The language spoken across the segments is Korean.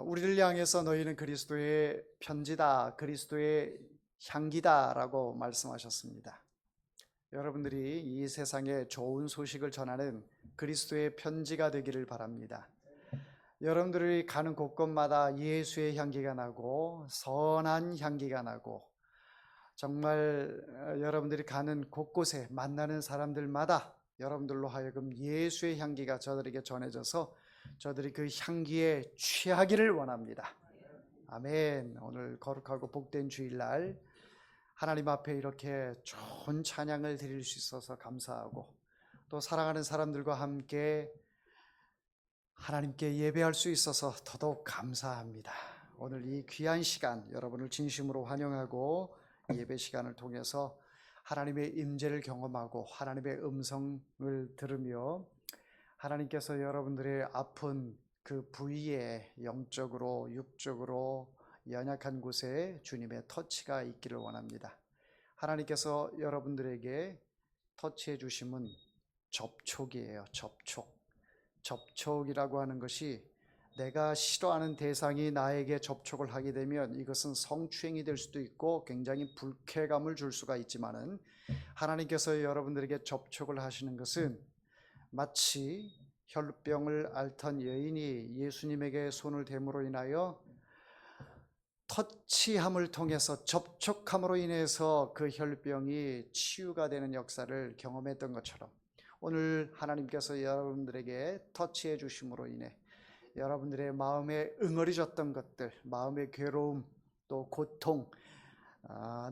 우리를 향해서 너희는 그리스도의 편지다, 그리스도의 향기다라고 말씀하셨습니다. 여러분들이 이 세상에 좋은 소식을 전하는 그리스도의 편지가 되기를 바랍니다. 여러분들이 가는 곳곳마다 예수의 향기가 나고 선한 향기가 나고 정말 여러분들이 가는 곳곳에 만나는 사람들마다 여러분들로 하여금 예수의 향기가 저들에게 전해져서 저들이 그 향기에 취하기를 원합니다. 아멘. 오늘 거룩하고 복된 주일날 하나님 앞에 이렇게 좋은 찬양을 드릴 수 있어서 감사하고 또 사랑하는 사람들과 함께 하나님께 예배할 수 있어서 더더욱 감사합니다. 오늘 이 귀한 시간 여러분을 진심으로 환영하고 예배 시간을 통해서 하나님의 임재를 경험하고 하나님의 음성을 들으며 하나님께서 여러분들의 아픈 그 부위에 영적으로 육적으로 연약한 곳에 주님의 터치가 있기를 원합니다. 하나님께서 여러분들에게 터치해 주심은 접촉이에요. 접촉이라고 하는 것이 내가 싫어하는 대상이 나에게 접촉을 하게 되면 이것은 성추행이 될 수도 있고 굉장히 불쾌감을 줄 수가 있지만은 하나님께서 여러분들에게 접촉을 하시는 것은 마치 혈루병을 앓던 여인이 예수님에게 손을 댐으로 인하여 터치함을 통해서 접촉함으로 인해서 그 혈루병이 치유가 되는 역사를 경험했던 것처럼 오늘 하나님께서 여러분들에게 터치해 주심으로 인해 여러분들의 마음에 응어리졌던 것들, 마음의 괴로움, 또 고통,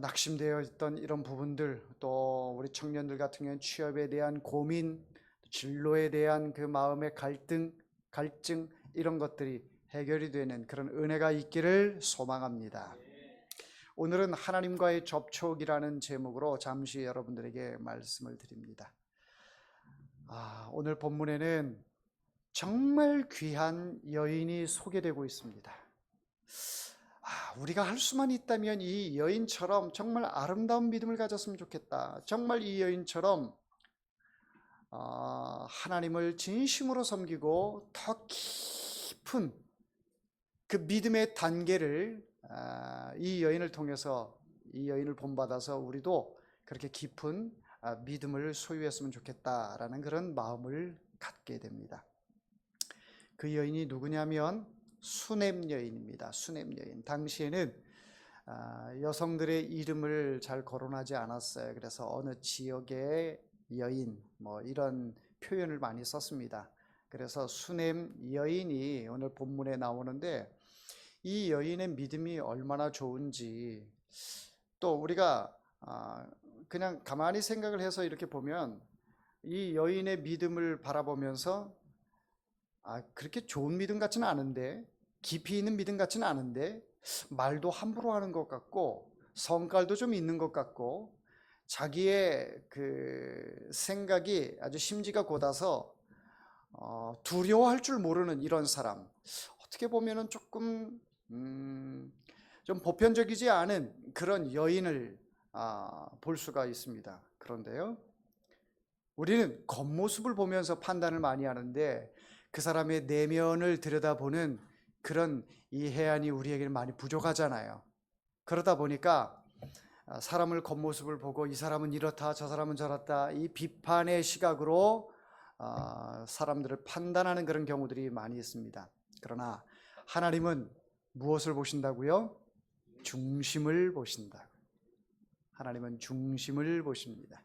낙심되어 있던 이런 부분들, 또 우리 청년들 같은 경우는 취업에 대한 고민, 진로에 대한 그 마음의 갈증 이런 것들이 해결이 되는 그런 은혜가 있기를 소망합니다. 오늘은 하나님과의 접촉이라는 제목으로 잠시 여러분들에게 말씀을 드립니다. 오늘 본문에는 정말 귀한 여인이 소개되고 있습니다. 우리가 할 수만 있다면 이 여인처럼 정말 아름다운 믿음을 가졌으면 좋겠다. 정말 이 여인처럼 하나님을 진심으로 섬기고 더 깊은 그 믿음의 단계를 이 여인을 통해서 이 여인을 본받아서 우리도 그렇게 깊은 믿음을 소유했으면 좋겠다라는 그런 마음을 갖게 됩니다. 그 여인이 누구냐면 수넴 여인입니다. 수넴 여인. 당시에는 여성들의 이름을 잘 거론하지 않았어요. 그래서 어느 지역의 여인 뭐 이런 표현을 많이 썼습니다. 그래서 수넴 여인이 오늘 본문에 나오는데 이 여인의 믿음이 얼마나 좋은지 또 우리가 그냥 가만히 생각을 해서 이렇게 보면 이 여인의 믿음을 바라보면서 그렇게 좋은 믿음 같지는 않은데 깊이 있는 믿음 같지는 않은데 말도 함부로 하는 것 같고 성깔도 좀 있는 것 같고 자기의 그 생각이 아주 심지가 곧아서 두려워할 줄 모르는 이런 사람, 어떻게 보면은 조금 좀 보편적이지 않은 그런 여인을 볼 수가 있습니다. 그런데요, 우리는 겉모습을 보면서 판단을 많이 하는데 그 사람의 내면을 들여다보는 그런 이해안이 우리에게는 많이 부족하잖아요. 그러다 보니까 사람을 겉모습을 보고 이 사람은 이렇다 저 사람은 저렇다 이 비판의 시각으로 사람들을 판단하는 그런 경우들이 많이 있습니다. 그러나 하나님은 무엇을 보신다고요? 중심을 보신다. 하나님은 중심을 보십니다.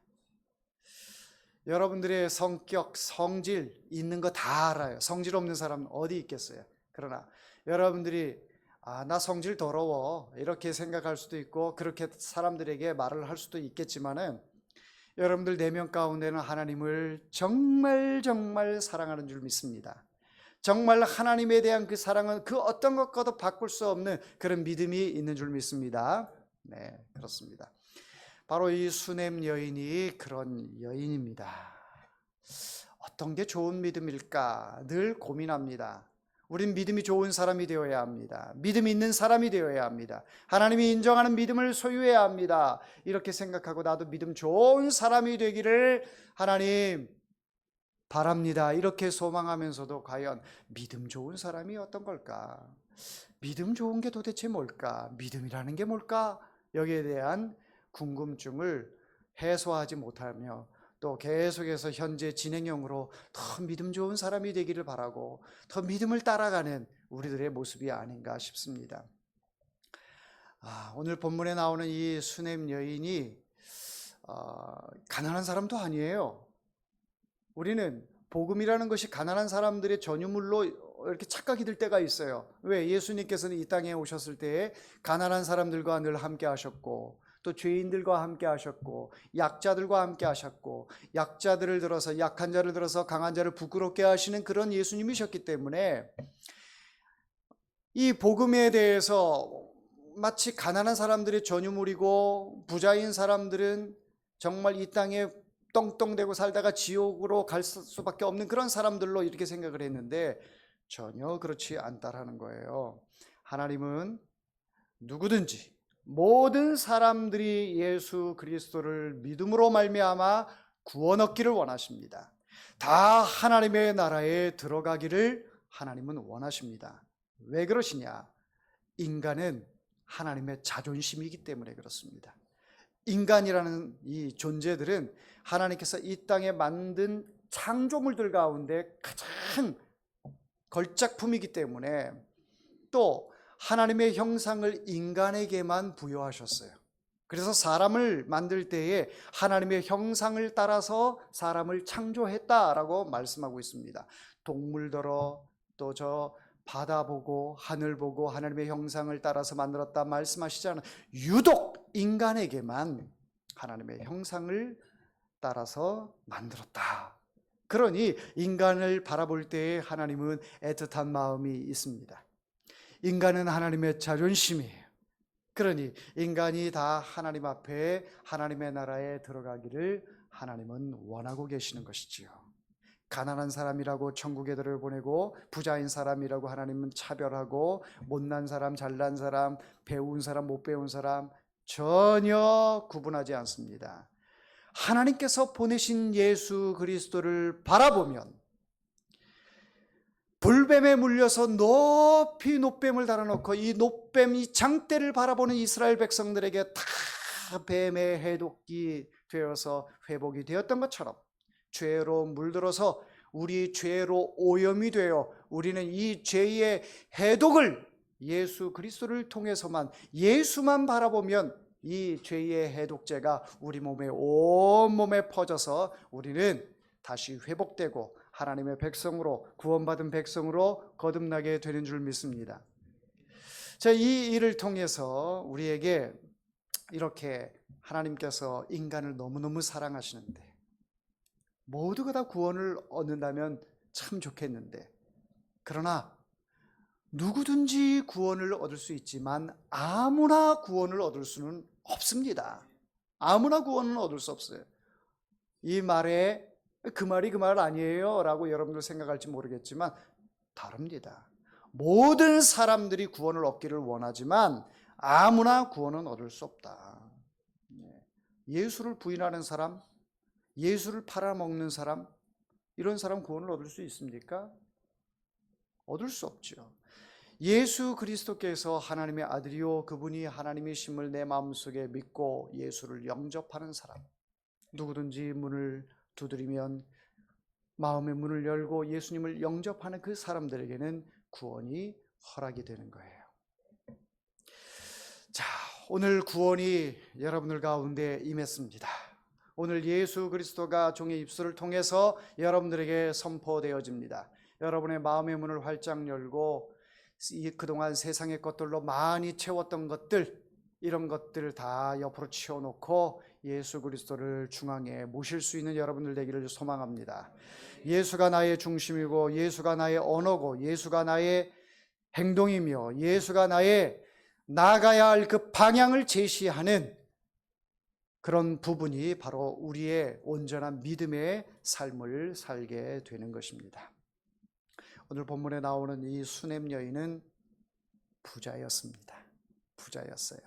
여러분들의 성격, 성질 있는 거 다 알아요. 성질 없는 사람은 어디 있겠어요? 그러나 여러분들이 나 성질 더러워 이렇게 생각할 수도 있고 그렇게 사람들에게 말을 할 수도 있겠지만은 여러분들 내면 가운데는 하나님을 정말 사랑하는 줄 믿습니다. 정말 하나님에 대한 그 사랑은 그 어떤 것과도 바꿀 수 없는 그런 믿음이 있는 줄 믿습니다. 네, 그렇습니다. 바로 이 수넴 여인이 그런 여인입니다. 어떤 게 좋은 믿음일까 늘 고민합니다. 우린 믿음이 좋은 사람이 되어야 합니다. 믿음이 있는 사람이 되어야 합니다. 하나님이 인정하는 믿음을 소유해야 합니다. 이렇게 생각하고 나도 믿음 좋은 사람이 되기를 하나님 바랍니다. 이렇게 소망하면서도 과연 믿음 좋은 사람이 어떤 걸까? 믿음 좋은 게 도대체 뭘까? 믿음이라는 게 뭘까? 여기에 대한 궁금증을 해소하지 못하며 또 계속해서 현재 진행형으로 더 믿음 좋은 사람이 되기를 바라고 더 믿음을 따라가는 우리들의 모습이 아닌가 싶습니다. 오늘 본문에 나오는 이 수넴 여인이 가난한 사람도 아니에요. 우리는 복음이라는 것이 가난한 사람들의 전유물로 이렇게 착각이 들 때가 있어요. 왜? 예수님께서는 이 땅에 오셨을 때에 가난한 사람들과 늘 함께 하셨고 또 죄인들과 함께 하셨고 약자들과 함께 하셨고 약자들을 들어서 약한 자를 들어서 강한 자를 부끄럽게 하시는 그런 예수님이셨기 때문에 이 복음에 대해서 마치 가난한 사람들의 전유물이고 부자인 사람들은 정말 이 땅에 떵떵대고 살다가 지옥으로 갈 수밖에 없는 그런 사람들로 이렇게 생각을 했는데 전혀 그렇지 않다라는 거예요. 하나님은 누구든지 모든 사람들이 예수 그리스도를 믿음으로 말미암아 구원 얻기를 원하십니다. 다 하나님의 나라에 들어가기를 하나님은 원하십니다. 왜 그러시냐? 인간은 하나님의 자존심이기 때문에 그렇습니다. 인간이라는 이 존재들은 하나님께서 이 땅에 만든 창조물들 가운데 가장 걸작품이기 때문에 또 하나님의 형상을 인간에게만 부여하셨어요. 그래서 사람을 만들 때에 하나님의 형상을 따라서 사람을 창조했다라고 말씀하고 있습니다. 동물더러 또 저 바다 보고 하늘 보고 하나님의 형상을 따라서 만들었다 말씀하시잖아요. 유독 인간에게만 하나님의 형상을 따라서 만들었다. 그러니 인간을 바라볼 때에 하나님은 애틋한 마음이 있습니다. 인간은 하나님의 자존심이에요. 그러니 인간이 다 하나님 앞에 하나님의 나라에 들어가기를 하나님은 원하고 계시는 것이지요. 가난한 사람이라고 천국에 들여보내고 부자인 사람이라고 하나님은 차별하고 못난 사람, 잘난 사람, 배운 사람, 못 배운 사람 전혀 구분하지 않습니다. 하나님께서 보내신 예수 그리스도를 바라보면 불뱀에 물려서 높이 노뱀을 달아놓고 이 노뱀, 이 장대를 바라보는 이스라엘 백성들에게 다 뱀의 해독이 되어서 회복이 되었던 것처럼 죄로 물들어서 우리 죄로 오염이 되어 우리는 이 죄의 해독을 예수 그리스도를 통해서만 예수만 바라보면 이 죄의 해독제가 우리 몸에 온몸에 퍼져서 우리는 다시 회복되고 하나님의 백성으로 구원받은 백성으로 거듭나게 되는 줄 믿습니다. 자, 이 일을 통해서 우리에게 이렇게 하나님께서 인간을 너무너무 사랑하시는데 모두가 다 구원을 얻는다면 참 좋겠는데 그러나 누구든지 구원을 얻을 수 있지만 아무나 구원을 얻을 수는 없습니다. 아무나 구원은 얻을 수 없어요. 이 말에 그 말이 그 말 아니에요 라고 여러분들 생각할지 모르겠지만 다릅니다. 모든 사람들이 구원을 얻기를 원하지만 아무나 구원은 얻을 수 없다. 예수를 부인하는 사람, 예수를 팔아먹는 사람, 이런 사람 구원을 얻을 수 있습니까? 얻을 수 없죠. 예수 그리스도께서 하나님의 아들이요 그분이 하나님이심을 내 마음속에 믿고 예수를 영접하는 사람, 누구든지 문을 두드리면 마음의 문을 열고 예수님을 영접하는 그 사람들에게는 구원이 허락이 되는 거예요. 자, 오늘 구원이 여러분들 가운데 임했습니다. 오늘 예수 그리스도가 종의 입술을 통해서 여러분들에게 선포되어집니다. 여러분의 마음의 문을 활짝 열고 그동안 세상의 것들로 많이 채웠던 것들, 이런 것들 다 옆으로 치워놓고 예수 그리스도를 중앙에 모실 수 있는 여러분들 되기를 소망합니다. 예수가 나의 중심이고 예수가 나의 언어고 예수가 나의 행동이며 예수가 나의 나아가야 할 그 방향을 제시하는 그런 부분이 바로 우리의 온전한 믿음의 삶을 살게 되는 것입니다. 오늘 본문에 나오는 이 수넴 여인은 부자였습니다. 부자였어요.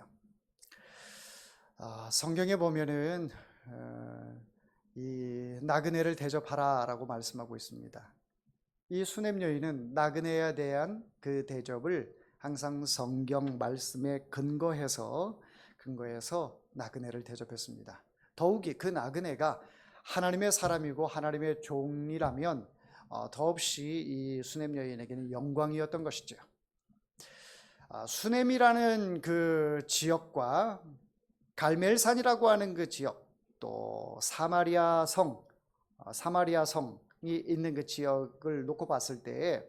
성경에 보면은 이 나그네를 대접하라라고 말씀하고 있습니다. 이 수넴 여인은 나그네에 대한 그 대접을 항상 성경 말씀에 근거해서 나그네를 대접했습니다. 더욱이 그 나그네가 하나님의 사람이고 하나님의 종이라면 더없이 이 수넴 여인에게는 영광이었던 것이죠. 수넴이라는 그 지역과 갈멜산이라고 하는 그 지역, 또 사마리아 성이 있는 그 지역을 놓고 봤을 때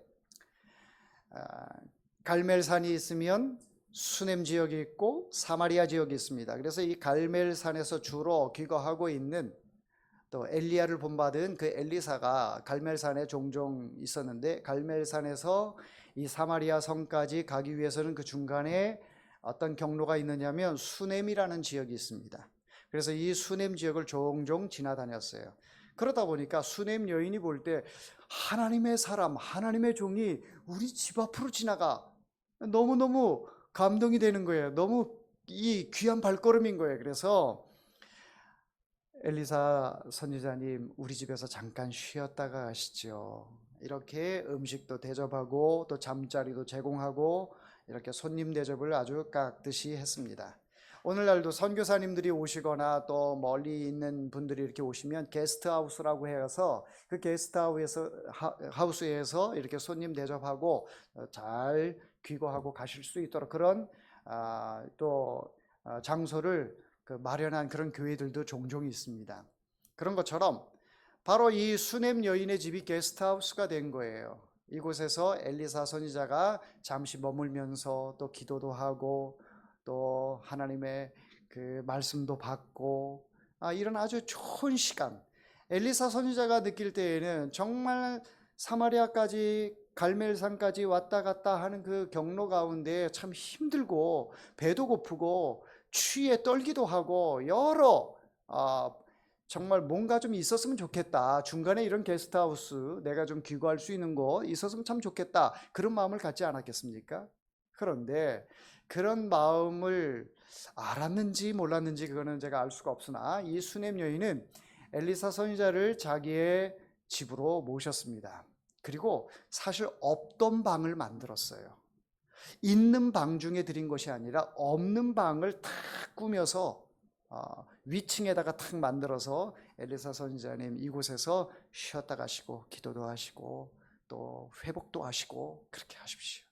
갈멜산이 있으면 수넴 지역이 있고 사마리아 지역이 있습니다. 그래서 이 갈멜산에서 주로 귀거하고 있는, 또 엘리야를 본받은 그 엘리사가 갈멜산에 종종 있었는데, 갈멜산에서 이 사마리아 성까지 가기 위해서는 그 중간에 어떤 경로가 있느냐면 수넴이라는 지역이 있습니다. 그래서 이 수넴 지역을 종종 지나다녔어요. 그러다 보니까 수넴 여인이 볼 때 하나님의 사람, 하나님의 종이 우리 집 앞으로 지나가, 너무너무 감동이 되는 거예요. 너무 이 귀한 발걸음인 거예요. 그래서 엘리사 선지자님, 우리 집에서 잠깐 쉬었다가 가시죠. 이렇게 음식도 대접하고 또 잠자리도 제공하고 이렇게 손님 대접을 아주 깍듯이 했습니다. 오늘날도 선교사님들이 오시거나 또 멀리 있는 분들이 이렇게 오시면 게스트하우스라고 해서 그 게스트하우스에서 이렇게 손님 대접하고 잘 귀거하고 가실 수 있도록 그런 장소를 마련한 그런 교회들도 종종 있습니다. 그런 것처럼 바로 이 수넴 여인의 집이 게스트하우스가 된 거예요. 이곳에서 엘리사 선지자가 잠시 머물면서 또 기도도 하고 또 하나님의 그 말씀도 받고 이런 아주 좋은 시간, 엘리사 선지자가 느낄 때에는 정말 사마리아까지 갈멜산까지 왔다 갔다 하는 그 경로 가운데 참 힘들고 배도 고프고 추위에 떨기도 하고 여러 정말 뭔가 좀 있었으면 좋겠다, 중간에 이런 게스트하우스 내가 좀 귀가할 수 있는 곳 있었으면 참 좋겠다, 그런 마음을 갖지 않았겠습니까? 그런데 그런 마음을 알았는지 몰랐는지 그거는 제가 알 수가 없으나 이 수넴 여인은 엘리사 선지자를 자기의 집으로 모셨습니다. 그리고 사실 없던 방을 만들었어요. 있는 방 중에 드린 것이 아니라 없는 방을 탁 꾸며서 위층에다가 탁 만들어서 엘리사 선지자님 이곳에서 쉬었다 가시고 기도도 하시고 또 회복도 하시고 그렇게 하십시오.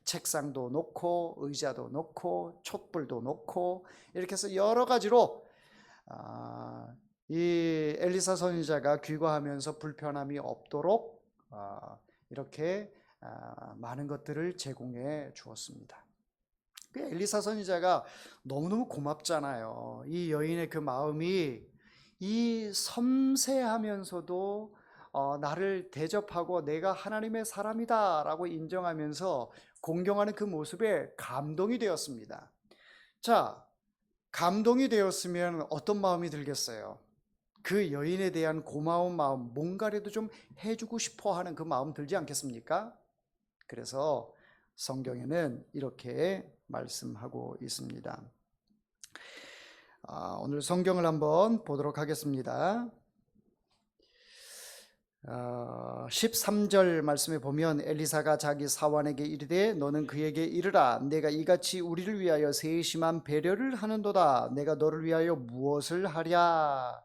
책상도 놓고 의자도 놓고 촛불도 놓고 이렇게 해서 여러 가지로 이 엘리사 선지자가 귀가하면서 불편함이 없도록 이렇게 많은 것들을 제공해 주었습니다. 그 엘리사 선지자가 너무너무 고맙잖아요. 이 여인의 그 마음이 이 섬세하면서도 나를 대접하고 내가 하나님의 사람이다 라고 인정하면서 공경하는 그 모습에 감동이 되었습니다. 자, 감동이 되었으면 어떤 마음이 들겠어요? 그 여인에 대한 고마운 마음, 뭔가라도 좀 해주고 싶어 하는 그 마음 들지 않겠습니까? 그래서 성경에는 이렇게 말씀하고 있습니다. 오늘 성경을 한번 보도록 하겠습니다. 13절 말씀에 보면 엘리사가 자기 사환에게 이르되 너는 그에게 이르라 내가 이같이 우리를 위하여 세심한 배려를 하는도다. 내가 너를 위하여 무엇을 하랴?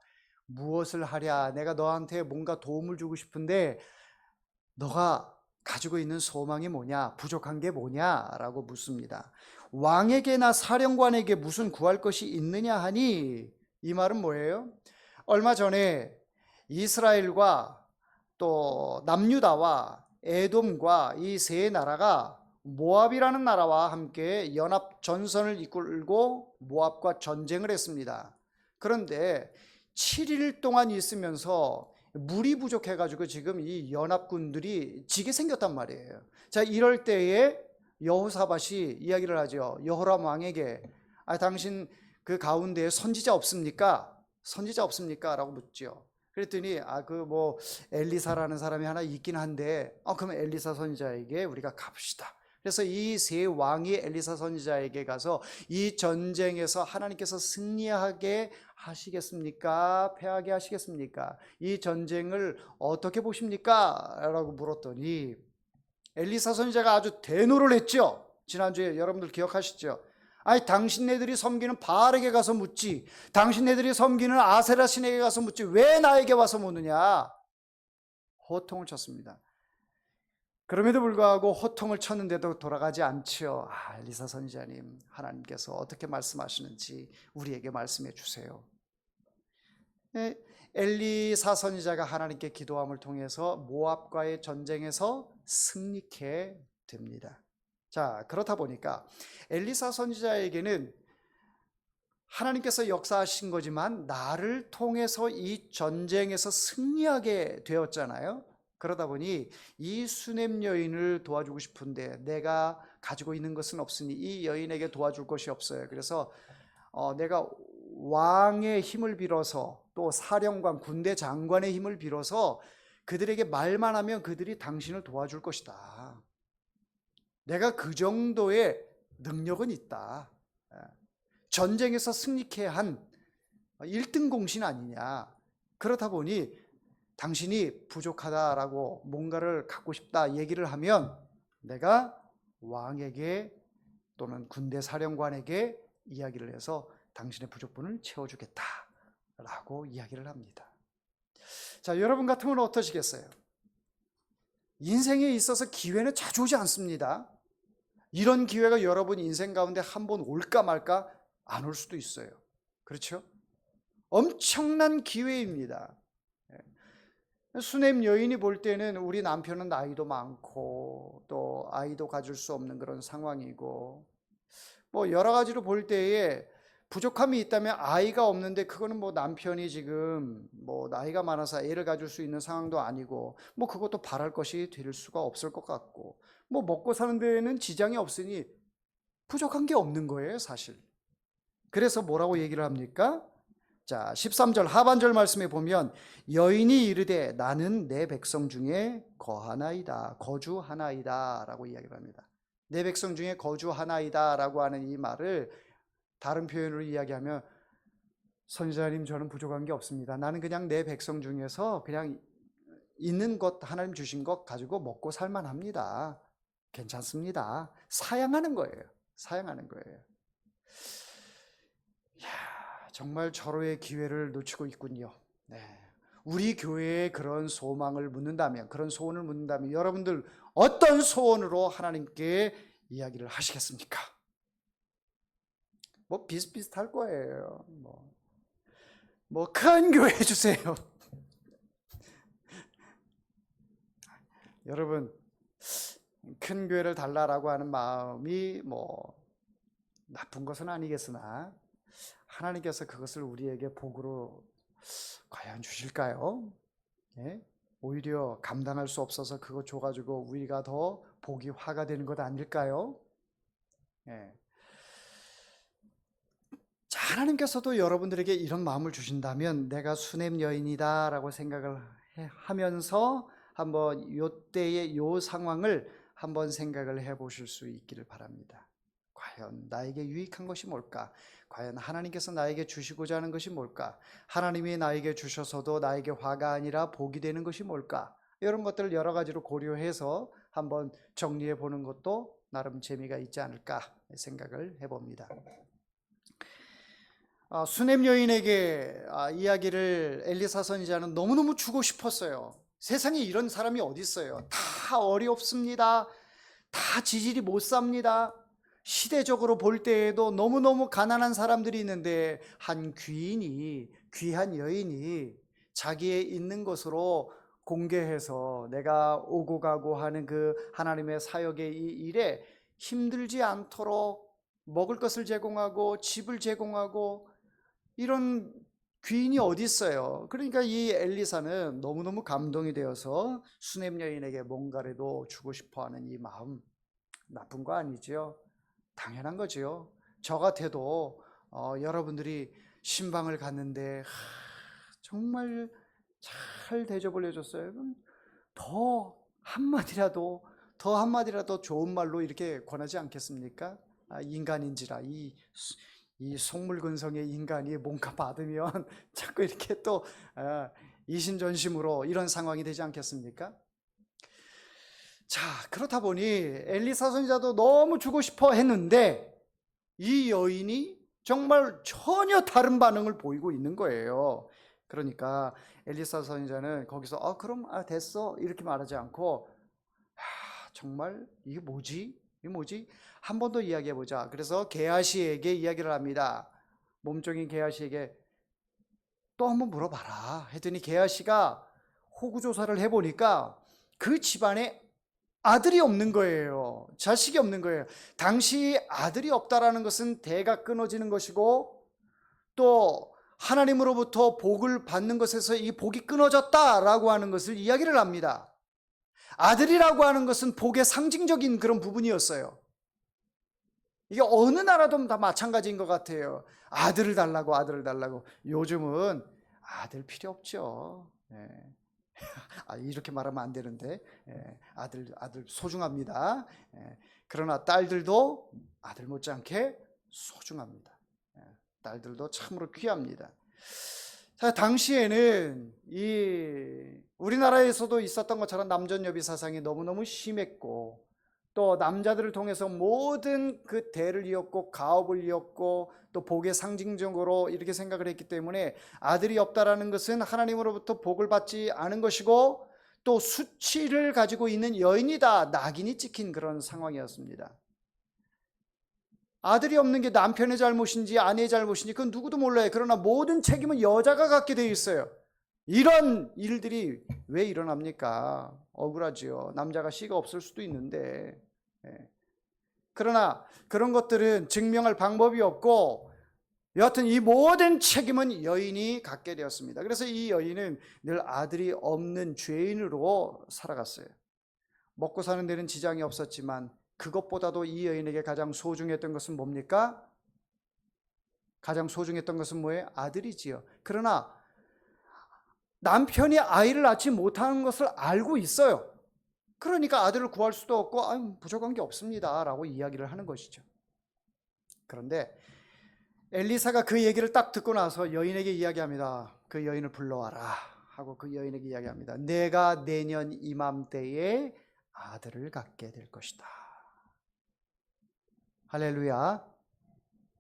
내가 너한테 뭔가 도움을 주고 싶은데 너가 가지고 있는 소망이 뭐냐? 부족한 게 뭐냐? 라고 묻습니다. 왕에게나 사령관에게 무슨 구할 것이 있느냐 하니, 이 말은 뭐예요? 얼마 전에 이스라엘과 또 남유다와 에돔과 이 세 나라가 모압이라는 나라와 함께 연합 전선을 이끌고 모압과 전쟁을 했습니다. 그런데 7일 동안 있으면서 물이 부족해가지고 지금 이 연합군들이 지게 생겼단 말이에요. 자, 이럴 때에 여호사밧이 이야기를 하죠. 여호람 왕에게 당신 그 가운데에 선지자 없습니까? 라고 묻죠. 그랬더니 엘리사라는 사람이 하나 있긴 한데 그럼 엘리사 선지자에게 우리가 갑시다. 그래서 이 세 왕이 엘리사 선지자에게 가서 이 전쟁에서 하나님께서 승리하게 하시겠습니까? 패하게 하시겠습니까? 이 전쟁을 어떻게 보십니까? 라고 물었더니 엘리사 선지자가 아주 대노를 했죠. 지난주에 여러분들 기억하시죠? 아니 당신네들이 섬기는 바알에게 가서 묻지, 당신네들이 섬기는 아세라 신에게 가서 묻지 왜 나에게 와서 묻느냐. 호통을 쳤습니다. 그럼에도 불구하고 호통을 쳤는데도 돌아가지 않지요. 엘리사 선지자님, 하나님께서 어떻게 말씀하시는지 우리에게 말씀해 주세요. 엘리사 선지자가 하나님께 기도함을 통해서 모압과의 전쟁에서 승리케 됩니다. 자, 그렇다 보니까 엘리사 선지자에게는 하나님께서 역사하신 거지만 나를 통해서 이 전쟁에서 승리하게 되었잖아요. 그러다 보니 이 수넴 여인을 도와주고 싶은데 내가 가지고 있는 것은 없으니 이 여인에게 도와줄 것이 없어요. 그래서 내가 왕의 힘을 빌어서 또 사령관, 군대 장관의 힘을 빌어서 그들에게 말만 하면 그들이 당신을 도와줄 것이다. 내가 그 정도의 능력은 있다. 전쟁에서 승리케 한 1등 공신 아니냐. 그렇다 보니 당신이 부족하다라고 뭔가를 갖고 싶다 얘기를 하면 내가 왕에게 또는 군대 사령관에게 이야기를 해서 당신의 부족분을 채워주겠다라고 이야기를 합니다. 자, 여러분 같으면 어떠시겠어요? 인생에 있어서 기회는 자주 오지 않습니다. 이런 기회가 여러분 인생 가운데 한 번 올까 말까 안 올 수도 있어요. 그렇죠? 엄청난 기회입니다. 수넴 여인이 볼 때는 우리 남편은 나이도 많고 또 아이도 가질 수 없는 그런 상황이고 뭐 여러 가지로 볼 때에 부족함이 있다면 아이가 없는데 그거는 뭐 남편이 지금 뭐 나이가 많아서 애를 가질 수 있는 상황도 아니고 뭐 그것도 바랄 것이 될 수가 없을 것 같고 뭐 먹고 사는 데에는 지장이 없으니 부족한 게 없는 거예요, 사실. 그래서 뭐라고 얘기를 합니까? 자, 13절 하반절 말씀에 보면 여인이 이르되 나는 내 백성 중에 거하나이다, 거주하나이다 라고 이야기를 합니다. 내 백성 중에 거주하나이다 라고 하는 이 말을 다른 표현으로 이야기하면 선지자님 저는 부족한 게 없습니다. 나는 그냥 내 백성 중에서 그냥 있는 것 하나님 주신 것 가지고 먹고 살만합니다. 괜찮습니다. 사양하는 거예요. 사양하는 거예요. 이야, 정말 절호의 기회를 놓치고 있군요. 네. 우리 교회에 그런 소망을 묻는다면, 그런 소원을 묻는다면 여러분들 어떤 소원으로 하나님께 이야기를 하시겠습니까? 뭐 비슷비슷할 거예요. 뭐 큰 교회 해주세요. 여러분 큰 교회를 달라라고 하는 마음이 뭐 나쁜 것은 아니겠으나 하나님께서 그것을 우리에게 복으로 과연 주실까요? 예? 오히려 감당할 수 없어서 그거 줘가지고 우리가 더 복이 화가 되는 것 아닐까요? 예. 자, 하나님께서도 여러분들에게 이런 마음을 주신다면 내가 수넴 여인이다 라고 생각을 하면서 한번 요때의 요 상황을 한번 생각을 해 보실 수 있기를 바랍니다. 과연 나에게 유익한 것이 뭘까? 과연 하나님께서 나에게 주시고자 하는 것이 뭘까? 하나님이 나에게 주셔서도 나에게 화가 아니라 복이 되는 것이 뭘까? 이런 것들을 여러 가지로 고려해서 한번 정리해 보는 것도 나름 재미가 있지 않을까 생각을 해봅니다. 수넴 여인에게 이야기를 엘리사 선지자는 너무너무 주고 싶었어요. 세상에 이런 사람이 어디 있어요? 다 어렵습니다. 다 지질이 못 삽니다. 시대적으로 볼 때에도 너무너무 가난한 사람들이 있는데 한 귀인이, 귀한 여인이 자기의 있는 것으로 공개해서 내가 오고 가고 하는 그 하나님의 사역의 이 일에 힘들지 않도록 먹을 것을 제공하고 집을 제공하고 이런 귀인이 어디 있어요? 그러니까 이 엘리사는 너무너무 감동이 되어서 수넴 여인에게 뭔가라도 주고 싶어하는 이 마음, 나쁜 거 아니죠? 당연한 거죠. 저 같아도 여러분들이 신방을 갔는데 정말 잘 대접을 해줬어요. 더 한마디라도 좋은 말로 이렇게 권하지 않겠습니까? 인간인지라 이 속물근성의 인간이 뭔가 받으면 자꾸 이렇게 또 이신전심으로 이런 상황이 되지 않겠습니까? 자, 그렇다 보니 엘리사 선지자도 너무 주고 싶어 했는데 이 여인이 정말 전혀 다른 반응을 보이고 있는 거예요. 그러니까 엘리사 선지자는 거기서 그럼 됐어 이렇게 말하지 않고 정말 이게 뭐지? 이게 뭐지? 한 번 더 이야기해 보자. 그래서 게하시에게 이야기를 합니다. 몸종인 게하시에게 또 한번 물어봐라 했더니 게하시가 호구조사를 해보니까 그 집안에 아들이 없는 거예요. 자식이 없는 거예요. 당시 아들이 없다라는 것은 대가 끊어지는 것이고 또 하나님으로부터 복을 받는 것에서 이 복이 끊어졌다라고 하는 것을 이야기를 합니다. 아들이라고 하는 것은 복의 상징적인 그런 부분이었어요. 이게 어느 나라도 다 마찬가지인 것 같아요. 아들을 달라고 아들을 달라고. 요즘은 아들 필요 없죠. 이렇게 말하면 안 되는데 아들 소중합니다. 그러나 딸들도 아들 못지않게 소중합니다. 딸들도 참으로 귀합니다. 자, 당시에는 이 우리나라에서도 있었던 것처럼 남존여비 사상이 너무너무 심했고 또 남자들을 통해서 모든 그 대를 이었고 가업을 이었고 또 복의 상징적으로 이렇게 생각을 했기 때문에 아들이 없다라는 것은 하나님으로부터 복을 받지 않은 것이고 또 수치를 가지고 있는 여인이다, 낙인이 찍힌 그런 상황이었습니다. 아들이 없는 게 남편의 잘못인지 아내의 잘못인지 그건 누구도 몰라요. 그러나 모든 책임은 여자가 갖게 되어 있어요. 이런 일들이 왜 일어납니까? 억울하지요. 남자가 씨가 없을 수도 있는데. 그러나 그런 것들은 증명할 방법이 없고 여하튼 이 모든 책임은 여인이 갖게 되었습니다. 그래서 이 여인은 늘 아들이 없는 죄인으로 살아갔어요. 먹고 사는 데는 지장이 없었지만 그것보다도 이 여인에게 가장 소중했던 것은 뭡니까? 가장 소중했던 것은 뭐예요? 아들이지요. 그러나 남편이 아이를 낳지 못하는 것을 알고 있어요. 그러니까 아들을 구할 수도 없고 부족한 게 없습니다 라고 이야기를 하는 것이죠. 그런데 엘리사가 그 얘기를 딱 듣고 나서 여인에게 이야기합니다. 그 여인을 불러와라 하고 그 여인에게 이야기합니다. 내가 내년 이맘때에 아들을 갖게 될 것이다. 할렐루야.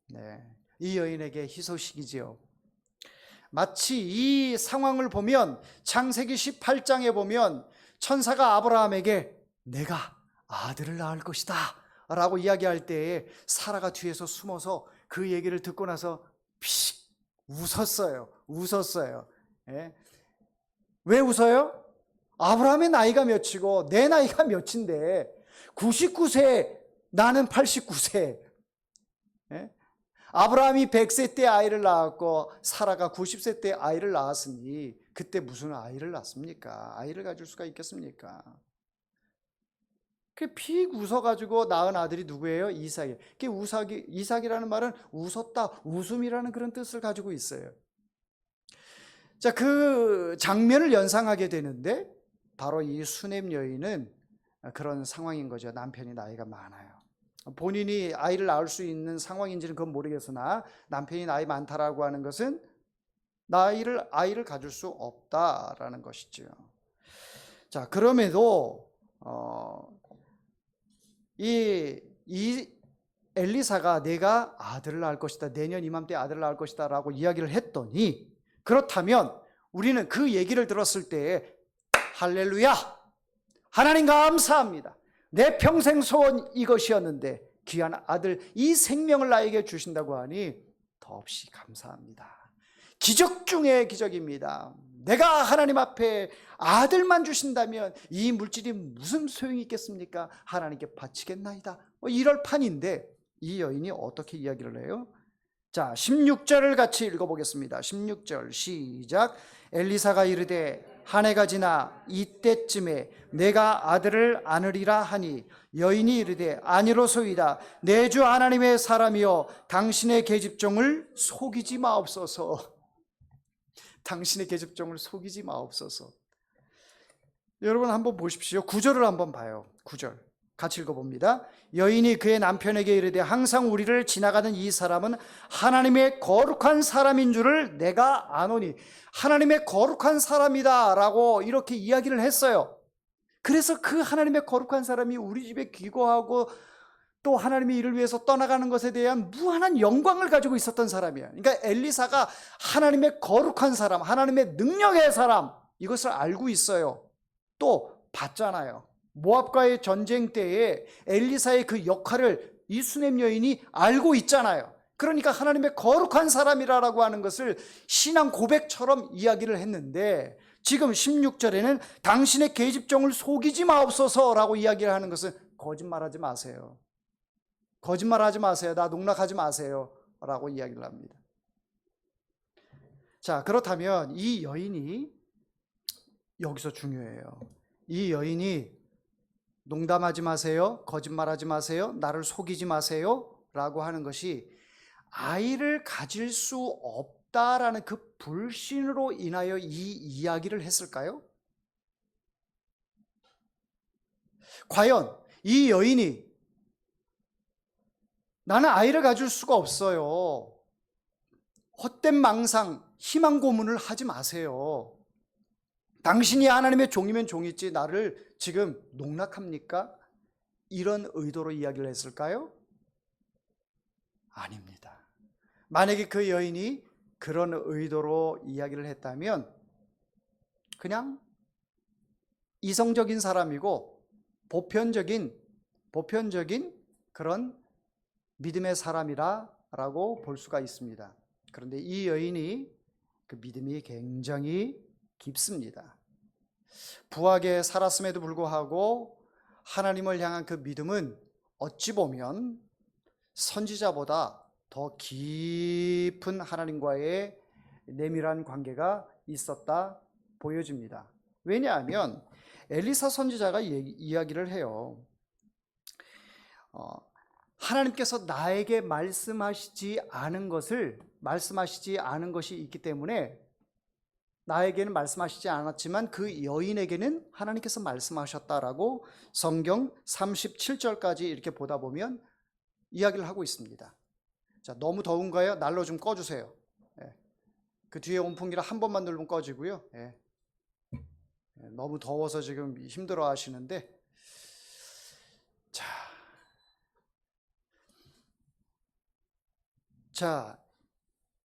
네, 이 여인에게 희소식이지요. 마치 이 상황을 보면 창세기 18장에 보면 천사가 아브라함에게 내가 아들을 낳을 것이다 라고 이야기할 때에 사라가 뒤에서 숨어서 그 얘기를 듣고 나서 피식 웃었어요. 예. 왜 웃어요? 아브라함의 나이가 몇이고 내 나이가 몇인데 99세 나는 89세. 예? 아브라함이 100세 때 아이를 낳았고 사라가 90세 때 아이를 낳았으니 그때 무슨 아이를 낳습니까? 아이를 가질 수가 있겠습니까? 그 픽 웃어가지고 낳은 아들이 누구예요? 이삭이에요. 이삭이라는 말은 웃었다, 웃음이라는 그런 뜻을 가지고 있어요. 자, 그 장면을 연상하게 되는데 바로 이 수넴 여인은 그런 상황인 거죠. 남편이 나이가 많아요. 본인이 아이를 낳을 수 있는 상황인지는 그건 모르겠으나 남편이 나이 많다라고 하는 것은 아이를 가질 수 없다라는 것이죠. 자, 그럼에도 이 엘리사가 내가 아들을 낳을 것이다, 내년 이맘때 아들을 낳을 것이다 라고 이야기를 했더니 그렇다면 우리는 그 얘기를 들었을 때 할렐루야, 하나님 감사합니다. 내 평생 소원 이것이었는데 귀한 아들 이 생명을 나에게 주신다고 하니 더없이 감사합니다. 기적 중에 기적입니다. 내가 하나님 앞에 아들만 주신다면 이 물질이 무슨 소용이 있겠습니까? 하나님께 바치겠나이다. 이럴 판인데 이 여인이 어떻게 이야기를 해요? 자, 16절을 같이 읽어보겠습니다. 16절 시작. 엘리사가 이르되 한 해가 지나 이때쯤에 내가 아들을 안으리라 하니 여인이 이르되 아니로소이다. 내 주 하나님의 사람이여 당신의 계집종을 속이지 마옵소서. 당신의 계집종을 속이지 마옵소서. 여러분 한번 보십시오. 9절을 한번 봐요. 9절 같이 읽어봅니다. 여인이 그의 남편에게 이르되 항상 우리를 지나가는 이 사람은 하나님의 거룩한 사람인 줄을 내가 아노니. 하나님의 거룩한 사람이다 라고 이렇게 이야기를 했어요. 그래서 그 하나님의 거룩한 사람이 우리 집에 귀거하고 또 하나님의 일을 위해서 떠나가는 것에 대한 무한한 영광을 가지고 있었던 사람이에요. 그러니까 엘리사가 하나님의 거룩한 사람, 하나님의 능력의 사람, 이것을 알고 있어요. 또 봤잖아요. 모압과의 전쟁 때에 엘리사의 그 역할을 이 수넴 여인이 알고 있잖아요. 그러니까 하나님의 거룩한 사람이라고 하는 것을 신앙 고백처럼 이야기를 했는데, 지금 16절에는 당신의 계집종을 속이지 마옵소서라고 이야기를 하는 것은 거짓말하지 마세요. 거짓말하지 마세요. 나 농락하지 마세요. 라고 이야기를 합니다. 자, 그렇다면 이 여인이 여기서 중요해요. 이 여인이 농담하지 마세요. 거짓말하지 마세요. 나를 속이지 마세요. 라고 하는 것이 아이를 가질 수 없다라는 그 불신으로 인하여 이 이야기를 했을까요? 과연 이 여인이 나는 아이를 가질 수가 없어요. 헛된 망상, 희망 고문을 하지 마세요. 당신이 하나님의 종이면 종이지 나를 지금 농락합니까? 이런 의도로 이야기를 했을까요? 아닙니다. 만약에 그 여인이 그런 의도로 이야기를 했다면 그냥 이성적인 사람이고 보편적인 그런 믿음의 사람이라고 볼 수가 있습니다. 그런데 이 여인이 그 믿음이 굉장히 깊습니다. 부하게 살았음에도 불구하고 하나님을 향한 그 믿음은 어찌 보면 선지자보다 더 깊은 하나님과의 내밀한 관계가 있었다 보여집니다. 왜냐하면 엘리사 선지자가 이야기를 해요. 하나님께서 나에게 말씀하시지 않은 것이 있기 때문에 나에게는 말씀하시지 않았지만 그 여인에게는 하나님께서 말씀하셨다라고 성경 37절까지 이렇게 보다 보면 이야기를 하고 있습니다. 자, 너무 더운가요? 난로 좀 꺼주세요. 그 뒤에 온풍기를 한 번만 누르면 꺼지고요. 너무 더워서 지금 힘들어 하시는데, 자,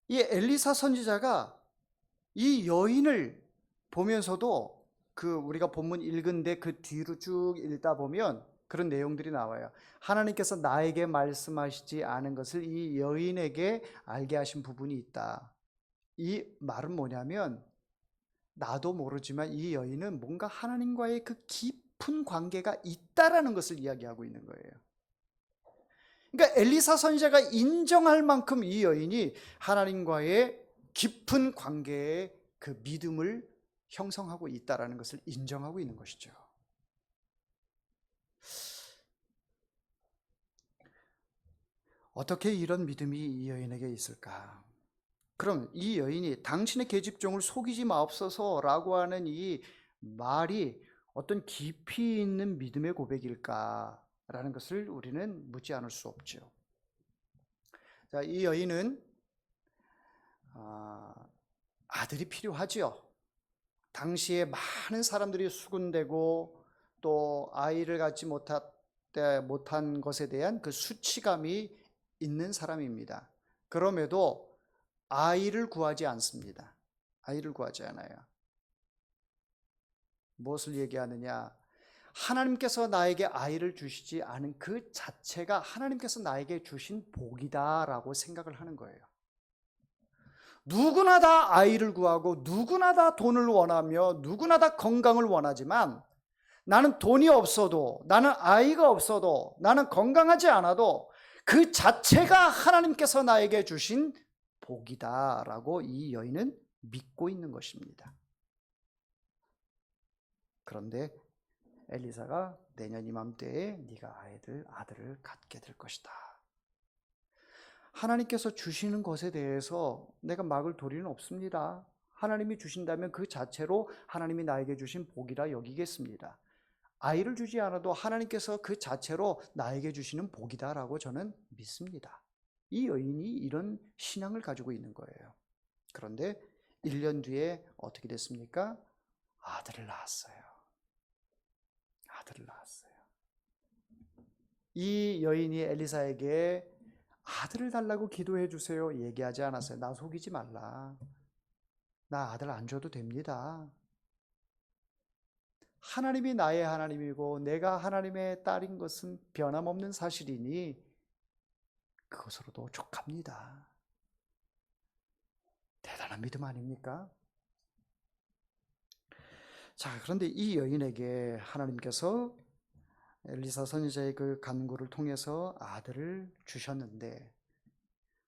이 엘리사 선지자가 이 여인을 보면서도 우리가 본문 읽은데 그 뒤로 쭉 읽다 보면 그런 내용들이 나와요. 하나님께서 나에게 말씀하시지 않은 것을 이 여인에게 알게 하신 부분이 있다. 이 말은 뭐냐면 나도 모르지만 이 여인은 뭔가 하나님과의 그 깊은 관계가 있다라는 것을 이야기하고 있는 거예요. 그러니까 엘리사 선지자가 인정할 만큼 이 여인이 하나님과의 깊은 관계의 그 믿음을 형성하고 있다라는 것을 인정하고 있는 것이죠. 어떻게 이런 믿음이 이 여인에게 있을까? 그럼 이 여인이 당신의 계집종을 속이지 마옵소서라고 하는 이 말이 어떤 깊이 있는 믿음의 고백일까라는 것을 우리는 묻지 않을 수 없죠. 자, 이 여인은 아들이 필요하지요. 당시에 많은 사람들이 수군되고 또 아이를 갖지 못한 것에 대한 그 수치감이 있는 사람입니다. 그럼에도 아이를 구하지 않습니다. 아이를 구하지 않아요. 무엇을 얘기하느냐? 하나님께서 나에게 아이를 주시지 않은 그 자체가 하나님께서 나에게 주신 복이다라고 생각을 하는 거예요. 누구나 다 아이를 구하고 누구나 다 돈을 원하며 누구나 다 건강을 원하지만 나는 돈이 없어도 나는 아이가 없어도 나는 건강하지 않아도 그 자체가 하나님께서 나에게 주신 복이다라고 이 여인은 믿고 있는 것입니다. 그런데 엘리사가 내년 이맘때에 네가 아들을 갖게 될 것이다. 하나님께서 주시는 것에 대해서 내가 막을 도리는 없습니다. 하나님이 주신다면 그 자체로 하나님이 나에게 주신 복이라 여기겠습니다. 아이를 주지 않아도 하나님께서 그 자체로 나에게 주시는 복이다라고 저는 믿습니다. 이 여인이 이런 신앙을 가지고 있는 거예요. 그런데 1년 뒤에 어떻게 됐습니까? 아들을 낳았어요. 아들을 낳았어요. 이 여인이 엘리사에게 아들을 달라고 기도해 주세요 얘기하지 않았어요. 나 속이지 말라. 나 아들 안 줘도 됩니다. 하나님이 나의 하나님이고 내가 하나님의 딸인 것은 변함없는 사실이니 그것으로도 족합니다. 대단한 믿음 아닙니까? 자, 그런데 이 여인에게 하나님께서 엘리사 선지자의 그 간구를 통해서 아들을 주셨는데,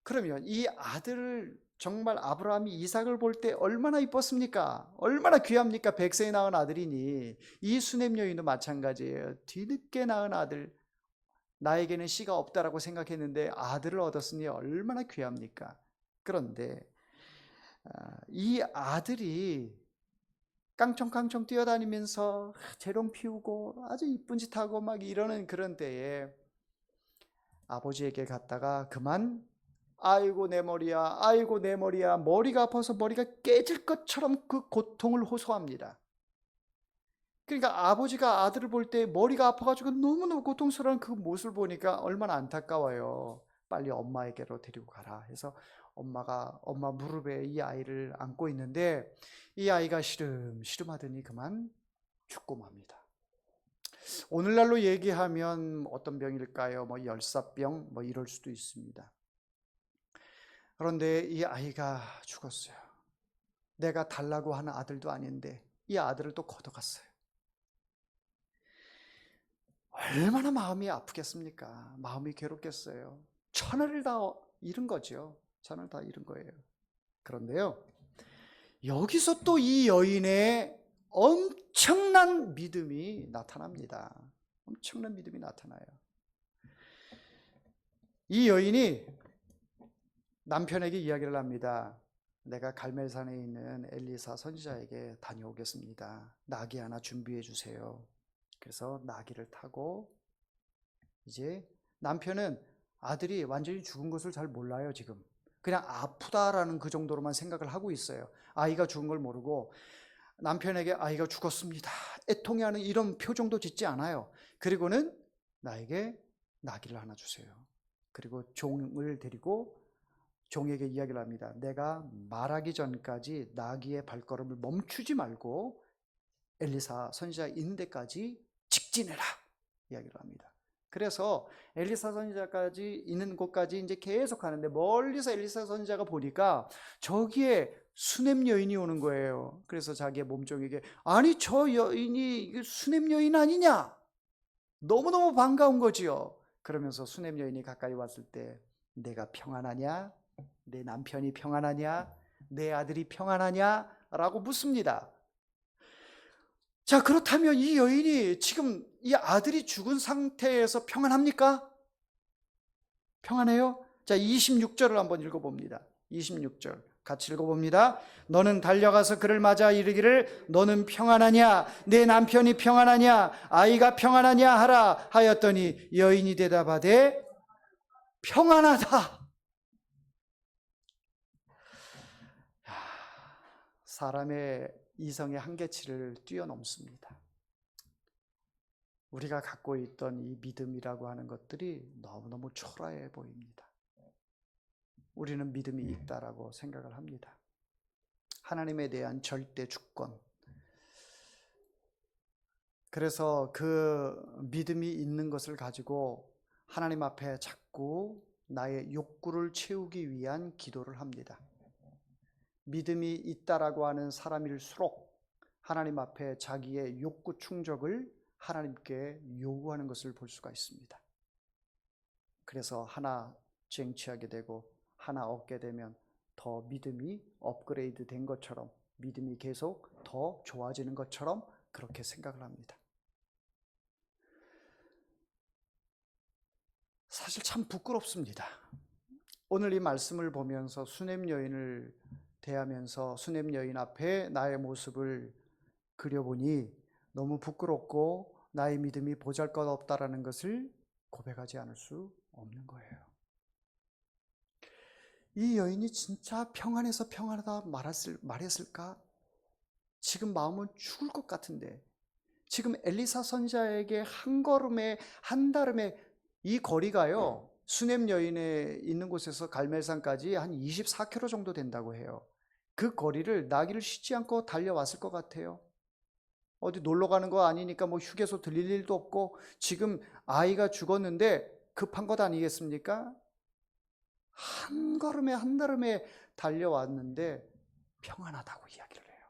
그러면 이 아들을 정말 아브라함이 이삭을 볼 때 얼마나 이뻤습니까? 얼마나 귀합니까? 백세에 낳은 아들이니. 이 수냄 여인도 마찬가지예요. 뒤늦게 낳은 아들, 나에게는 씨가 없다라고 생각했는데 아들을 얻었으니 얼마나 귀합니까? 그런데 이 아들이 깡총깡총 뛰어다니면서 재롱 피우고 아주 이쁜 짓 하고 막 이러는 그런 때에 아버지에게 갔다가 그만 아이고 내 머리야, 아이고 내 머리야, 머리가 아파서 머리가 깨질 것처럼 그 고통을 호소합니다. 그러니까 아버지가 아들을 볼 때 머리가 아파가지고 너무너무 고통스러운 그 모습을 보니까 얼마나 안타까워요. 빨리 엄마에게로 데리고 가라 해서 엄마 무릎에 이 아이를 안고 있는데 이 아이가 시름시름하더니 그만 죽고 맙니다. 오늘날로 얘기하면 어떤 병일까요? 뭐 열사병 뭐 이럴 수도 있습니다. 그런데 이 아이가 죽었어요. 내가 달라고 하는 아들도 아닌데 이 아들을 또 걷어갔어요. 얼마나 마음이 아프겠습니까? 마음이 괴롭겠어요. 천하를 다 잃은 거죠. 천하를 다 잃은 거예요. 그런데요, 여기서 또 이 여인의 엄청난 믿음이 나타납니다. 엄청난 믿음이 나타나요. 이 여인이 남편에게 이야기를 합니다. 내가 갈멜산에 있는 엘리사 선지자에게 다녀오겠습니다. 나귀 하나 준비해 주세요. 그래서 나귀를 타고 이제 남편은 아들이 완전히 죽은 것을 잘 몰라요. 지금 그냥 아프다라는 그 정도로만 생각을 하고 있어요. 아이가 죽은 걸 모르고 남편에게 아이가 죽었습니다 애통해하는 이런 표정도 짓지 않아요. 그리고는 나에게 나귀를 하나 주세요. 그리고 종을 데리고 종에게 이야기를 합니다. 내가 말하기 전까지 나귀의 발걸음을 멈추지 말고 엘리사 선지자 있는 데까지 직진해라 이야기를 합니다. 그래서 엘리사 선지자까지 있는 곳까지 이제 계속 가는데 멀리서 엘리사 선지자가 보니까 저기에 수냄 여인이 오는 거예요. 그래서 자기의 몸종에게 아니 저 여인이 수냄 여인 아니냐? 너무너무 반가운 거지요. 그러면서 수냄 여인이 가까이 왔을 때 내가 평안하냐? 내 남편이 평안하냐? 내 아들이 평안하냐? 라고 묻습니다. 자, 그렇다면 이 여인이 지금 이 아들이 죽은 상태에서 평안합니까? 평안해요? 자, 26절을 한번 읽어봅니다. 26절 같이 읽어봅니다. 너는 달려가서 그를 맞아 이르기를 너는 평안하냐? 내 남편이 평안하냐? 아이가 평안하냐? 하라 하였더니 여인이 대답하되 평안하다. 사람의 이성의 한계치를 뛰어넘습니다. 우리가 갖고 있던 이 믿음이라고 하는 것들이 너무너무 초라해 보입니다. 우리는 믿음이 있다라고 생각을 합니다. 하나님에 대한 절대 주권. 그래서 그 믿음이 있는 것을 가지고 하나님 앞에 자꾸 나의 욕구를 채우기 위한 기도를 합니다. 믿음이 있다라고 하는 사람일수록 하나님 앞에 자기의 욕구 충족을 하나님께 요구하는 것을 볼 수가 있습니다. 그래서 하나 쟁취하게 되고 하나 얻게 되면 더 믿음이 업그레이드 된 것처럼 믿음이 계속 더 좋아지는 것처럼 그렇게 생각을 합니다. 사실 참 부끄럽습니다. 오늘 이 말씀을 보면서 수냄 여인을 대하면서 수냄 여인 앞에 나의 모습을 그려보니 너무 부끄럽고 나의 믿음이 보잘것없다라는 것을 고백하지 않을 수 없는 거예요. 이 여인이 진짜 평안해서 평안하다 말했을까? 지금 마음은 죽을 것 같은데 지금 엘리사 선지자에게 한 걸음에 한 달음에 이 거리가요, 수넴 여인에 있는 곳에서 갈멜산까지 한 24km 정도 된다고 해요. 그 거리를 나귀를 쉬지 않고 달려왔을 것 같아요. 어디 놀러 가는 거 아니니까 뭐 휴게소 들릴 일도 없고, 지금 아이가 죽었는데 급한 것 아니겠습니까? 한 걸음에 한 걸음에 달려왔는데 평안하다고 이야기를 해요.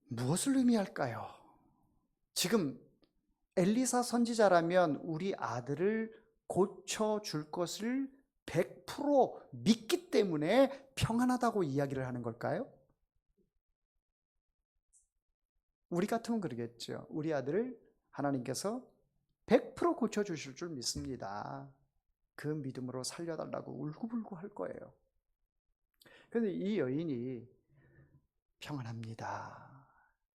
무엇을 의미할까요? 지금 엘리사 선지자라면 우리 아들을 고쳐줄 것을 100% 믿기 때문에 평안하다고 이야기를 하는 걸까요? 우리 같으면 그러겠죠. 우리 아들을 하나님께서 100% 고쳐주실 줄 믿습니다. 그 믿음으로 살려달라고 울고불고 할 거예요. 그런데 이 여인이 평안합니다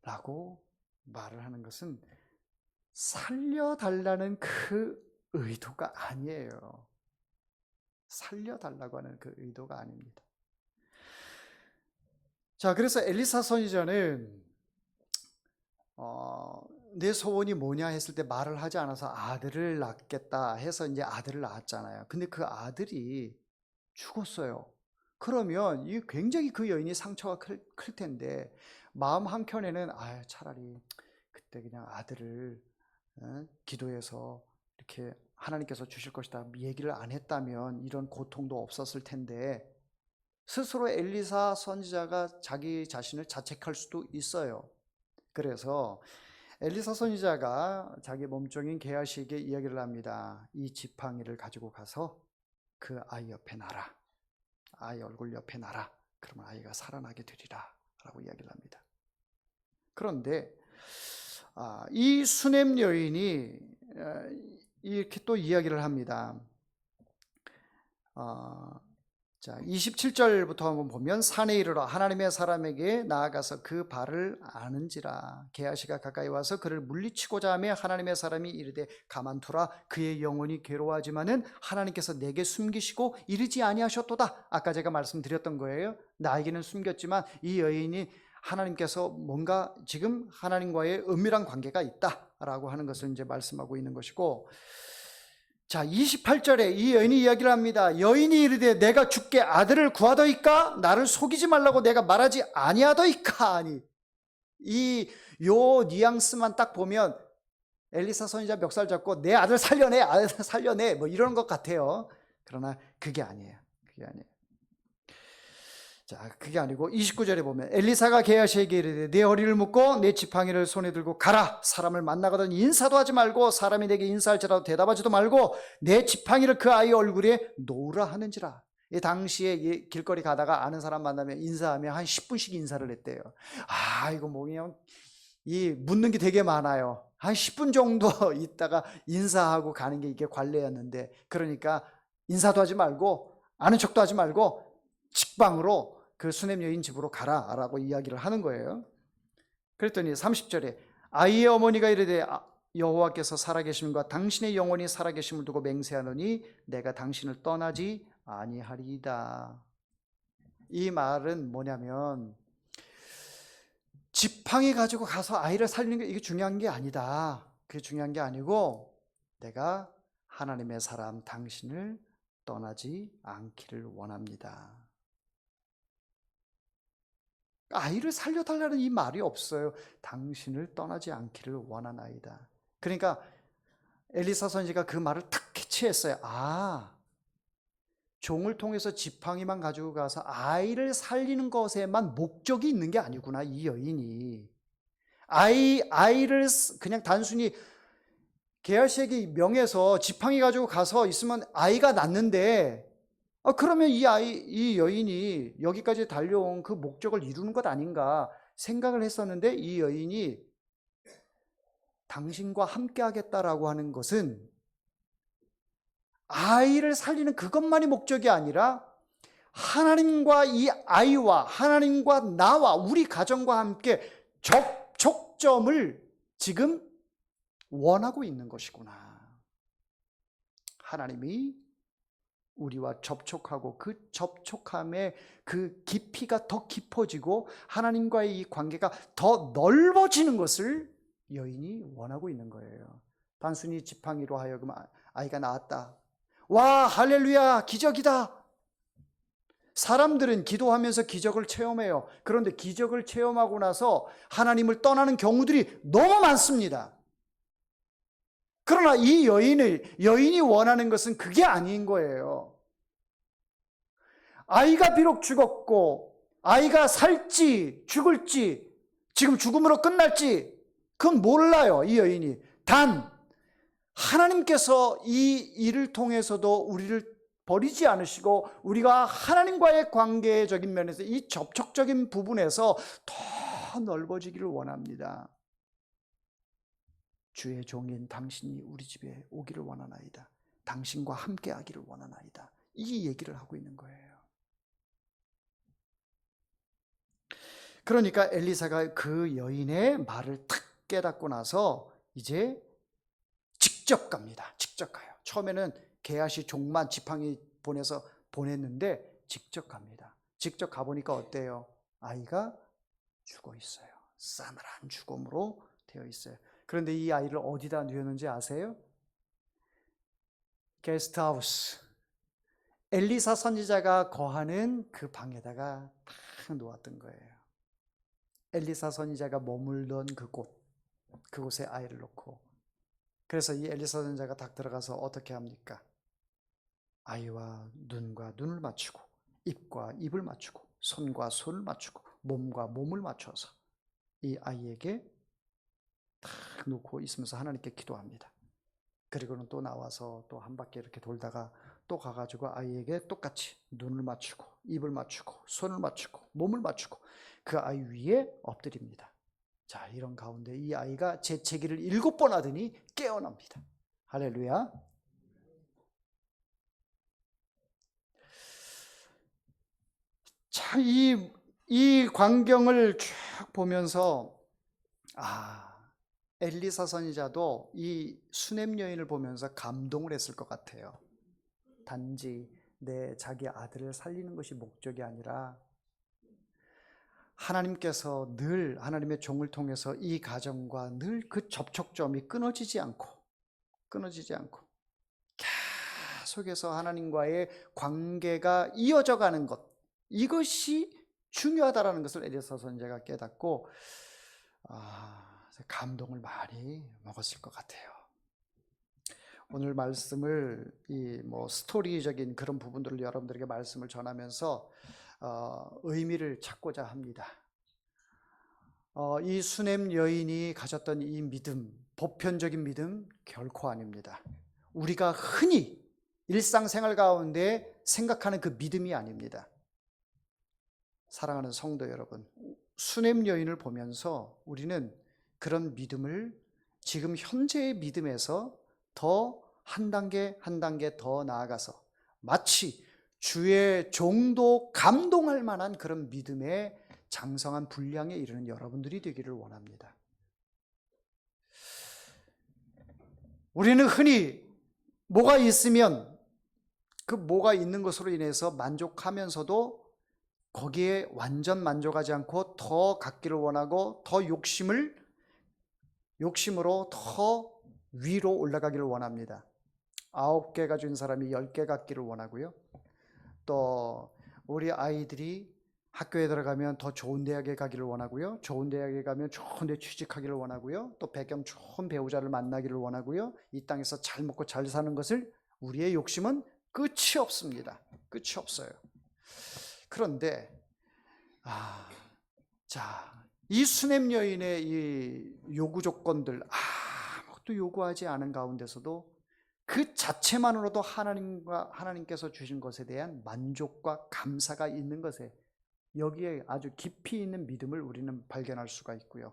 라고 말을 하는 것은 살려달라는 그 의도가 아니에요. 살려달라고 하는 그 의도가 아닙니다. 자, 그래서 엘리사 선지자는 내 소원이 뭐냐 했을 때 말을 하지 않아서 아들을 낳겠다 해서 이제 아들을 낳았잖아요. 근데 그 아들이 죽었어요. 그러면 이 굉장히 그 여인이 상처가 클 텐데, 마음 한켠에는 차라리 그때 그냥 아들을 기도해서 이렇게 하나님께서 주실 것이다 얘기를 안 했다면 이런 고통도 없었을 텐데, 스스로 엘리사 선지자가 자기 자신을 자책할 수도 있어요. 그래서 엘리사 선지자가 자기 몸종인 게하시에게 이야기를 합니다. 이 지팡이를 가지고 가서 그 아이 옆에 놔라. 아이 얼굴 옆에 놔라. 그러면 아이가 살아나게 되리라 라고 이야기를 합니다. 그런데 이 수넴 여인이 이렇게 또 이야기를 합니다. 자, 27절부터 한번 보면, 산에 이르러 하나님의 사람에게 나아가서 그 발을 아는지라. 게하시가 가까이 와서 그를 물리치고자 하며 하나님의 사람이 이르되 가만두라. 그의 영혼이 괴로워하지만은 하나님께서 내게 숨기시고 이르지 아니하셨도다. 아까 제가 말씀드렸던 거예요. 나에게는 숨겼지만 이 여인이 하나님께서 뭔가 지금 하나님과의 은밀한 관계가 있다라고 하는 것을 이제 말씀하고 있는 것이고, 자, 28절에 이 여인이 이야기를 합니다. 여인이 이르되 내가 주께 아들을 구하더이까? 나를 속이지 말라고 내가 말하지 아니하더이까? 아니, 요 뉘앙스만 딱 보면 엘리사 선지자 멱살 잡고 내 아들 살려내, 아들 살려내, 뭐 이런 것 같아요. 그러나 그게 아니에요. 그게 아니에요. 자, 그게 아니고 29절에 보면 엘리사가 게하시에게 이르되 내 허리를 묶고 내 지팡이를 손에 들고 가라. 사람을 만나거든 인사도 하지 말고 사람이 내게 인사할지라도 대답하지도 말고 내 지팡이를 그 아이 얼굴에 놓으라 하는지라. 이 당시에 길거리 가다가 아는 사람 만나면 인사하면 한 10분씩 인사를 했대요. 이거 뭐 그냥 묻는 게 되게 많아요. 한 10분 정도 있다가 인사하고 가는 게 이게 관례였는데, 그러니까 인사도 하지 말고 아는 척도 하지 말고 직방으로 그 수넴 여인 집으로 가라라고 이야기를 하는 거예요. 그랬더니 30절에 아이의 어머니가 이르되 여호와께서 살아계심과 당신의 영혼이 살아계심을 두고 맹세하노니 내가 당신을 떠나지 아니하리이다. 이 말은 뭐냐면, 지팡이 가지고 가서 아이를 살리는 게 이게 중요한 게 아니다. 그게 중요한 게 아니고 내가 하나님의 사람 당신을 떠나지 않기를 원합니다. 아이를 살려달라는 이 말이 없어요. 당신을 떠나지 않기를 원하나이다. 그러니까 엘리사 선지가 그 말을 탁 캐치했어요. 종을 통해서 지팡이만 가지고 가서 아이를 살리는 것에만 목적이 있는 게 아니구나, 이 여인이. 아이를 그냥 단순히 게하시에게 명해서 지팡이 가지고 가서 있으면 아이가 낳는데, 그러면 이 여인이 여기까지 달려온 그 목적을 이루는 것 아닌가 생각을 했었는데, 이 여인이 당신과 함께 하겠다라고 하는 것은 아이를 살리는 그것만이 목적이 아니라 하나님과 이 아이와 하나님과 나와 우리 가정과 함께 접촉점을 지금 원하고 있는 것이구나. 하나님이 우리와 접촉하고 그 접촉함의 그 깊이가 더 깊어지고 하나님과의 이 관계가 더 넓어지는 것을 여인이 원하고 있는 거예요. 단순히 지팡이로 하여금 아이가 낳았다. 와, 할렐루야, 기적이다. 사람들은 기도하면서 기적을 체험해요. 그런데 기적을 체험하고 나서 하나님을 떠나는 경우들이 너무 많습니다. 그러나 이 여인이 원하는 것은 그게 아닌 거예요. 아이가 비록 죽었고, 아이가 살지, 죽을지, 지금 죽음으로 끝날지, 그건 몰라요, 이 여인이. 단, 하나님께서 이 일을 통해서도 우리를 버리지 않으시고 우리가 하나님과의 관계적인 면에서 이 접촉적인 부분에서 더 넓어지기를 원합니다. 주의 종인 당신이 우리 집에 오기를 원하나이다. 당신과 함께 하기를 원하나이다. 이 얘기를 하고 있는 거예요. 그러니까 엘리사가 그 여인의 말을 탁 깨닫고 나서 이제 직접 갑니다. 직접 가요. 처음에는 게하시 종만 지팡이 보내서 보냈는데 직접 갑니다. 직접 가보니까 어때요? 아이가 죽어 있어요. 싸늘한 죽음으로 되어 있어요. 그런데 이 아이를 어디다 뉘었는지 아세요? 게스트하우스. 엘리사 선지자가 거하는 그 방에다가 딱 놓았던 거예요. 엘리사 선지자가 머물던 그곳에 아이를 놓고, 그래서 이 엘리사 선지자가 딱 들어가서 어떻게 합니까? 아이와 눈과 눈을 맞추고 입과 입을 맞추고 손과 손을 맞추고 몸과 몸을 맞춰서 이 아이에게 딱 놓고 있으면서 하나님께 기도합니다. 그리고는 또 나와서 또 한 바퀴 이렇게 돌다가 또 가가지고 아이에게 똑같이 눈을 맞추고 입을 맞추고 손을 맞추고 몸을 맞추고 그 아이 위에 엎드립니다. 자, 이런 가운데 이 아이가 재채기를 7번 하더니 깨어납니다. 할렐루야. 자, 이 광경을 쭉 보면서 엘리사 선지자도 이 수넴 여인을 보면서 감동을 했을 것 같아요. 단지 자기 아들을 살리는 것이 목적이 아니라 하나님께서 늘 하나님의 종을 통해서 이 가정과 늘 그 접촉점이 끊어지지 않고 계속해서 하나님과의 관계가 이어져 가는 것, 이것이 중요하다라는 것을 엘리사 선지자가 깨닫고 감동을 많이 먹었을 것 같아요. 오늘 말씀을 스토리적인 그런 부분들을 여러분들에게 말씀을 전하면서 의미를 찾고자 합니다. 이 수넴 여인이 가졌던 이 믿음, 보편적인 믿음 결코 아닙니다. 우리가 흔히 일상생활 가운데 생각하는 그 믿음이 아닙니다. 사랑하는 성도 여러분, 수넴 여인을 보면서 우리는 그런 믿음을 지금 현재의 믿음에서 더 한 단계 더 나아가서 마치 주의 종도 감동할 만한 그런 믿음의 장성한 분량에 이르는 여러분들이 되기를 원합니다. 우리는 흔히 뭐가 있으면 그 뭐가 있는 것으로 인해서 만족하면서도 거기에 완전 만족하지 않고 더 갖기를 원하고 더 욕심으로 더 위로 올라가기를 원합니다. 9개 가진 사람이 10개 갖기를 원하고요. 또 우리 아이들이 학교에 들어가면 더 좋은 대학에 가기를 원하고요. 좋은 대학에 가면 좋은 데 취직하기를 원하고요. 또 배경 좋은 배우자를 만나기를 원하고요. 이 땅에서 잘 먹고 잘 사는 것을, 우리의 욕심은 끝이 없습니다. 끝이 없어요. 그런데 이 수넴 여인의 이 요구 조건들 아무것도 요구하지 않은 가운데서도 그 자체만으로도 하나님께서 주신 것에 대한 만족과 감사가 있는 것에, 여기에 아주 깊이 있는 믿음을 우리는 발견할 수가 있고요.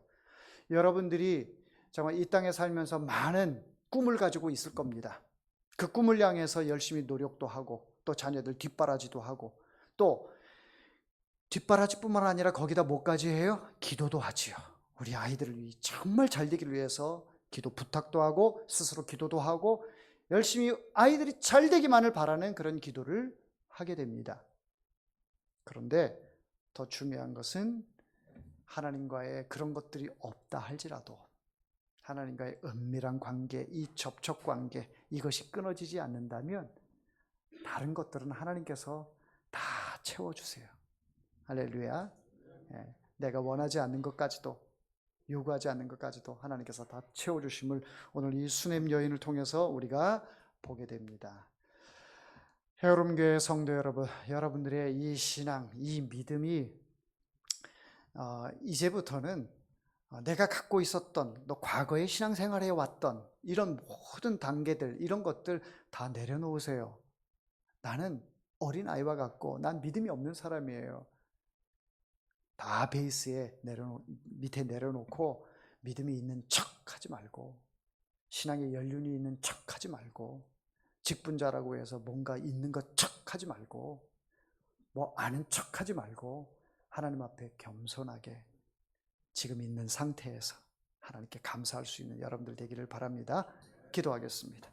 여러분들이 정말 이 땅에 살면서 많은 꿈을 가지고 있을 겁니다. 그 꿈을 향해서 열심히 노력도 하고 또 자녀들 뒷바라지도 하고, 또 뒷바라지뿐만 아니라 거기다 뭐까지 해요? 기도도 하지요. 우리 아이들을 정말 잘 되기를 위해서 기도 부탁도 하고 스스로 기도도 하고 열심히 아이들이 잘 되기만을 바라는 그런 기도를 하게 됩니다. 그런데 더 중요한 것은 하나님과의 그런 것들이 없다 할지라도 하나님과의 은밀한 관계, 이 접촉 관계, 이것이 끊어지지 않는다면 다른 것들은 하나님께서 다 채워주세요. 할렐루야. 예, 내가 원하지 않는 것까지도, 요구하지 않는 것까지도 하나님께서 다 채워주심을 오늘 이 수넴 여인을 통해서 우리가 보게 됩니다. 헤어롬교회 성도 여러분, 여러분들의 이 신앙, 이 믿음이 이제부터는 내가 갖고 있었던, 너 과거에 신앙생활해 왔던 이런 모든 단계들, 이런 것들 다 내려놓으세요. 나는 어린아이와 같고 난 믿음이 없는 사람이에요. 다 베이스에 밑에 내려놓고 믿음이 있는 척 하지 말고, 신앙의 연륜이 있는 척 하지 말고, 직분자라고 해서 뭔가 있는 것 척 하지 말고, 뭐 아는 척 하지 말고, 하나님 앞에 겸손하게 지금 있는 상태에서 하나님께 감사할 수 있는 여러분들 되기를 바랍니다. 기도하겠습니다.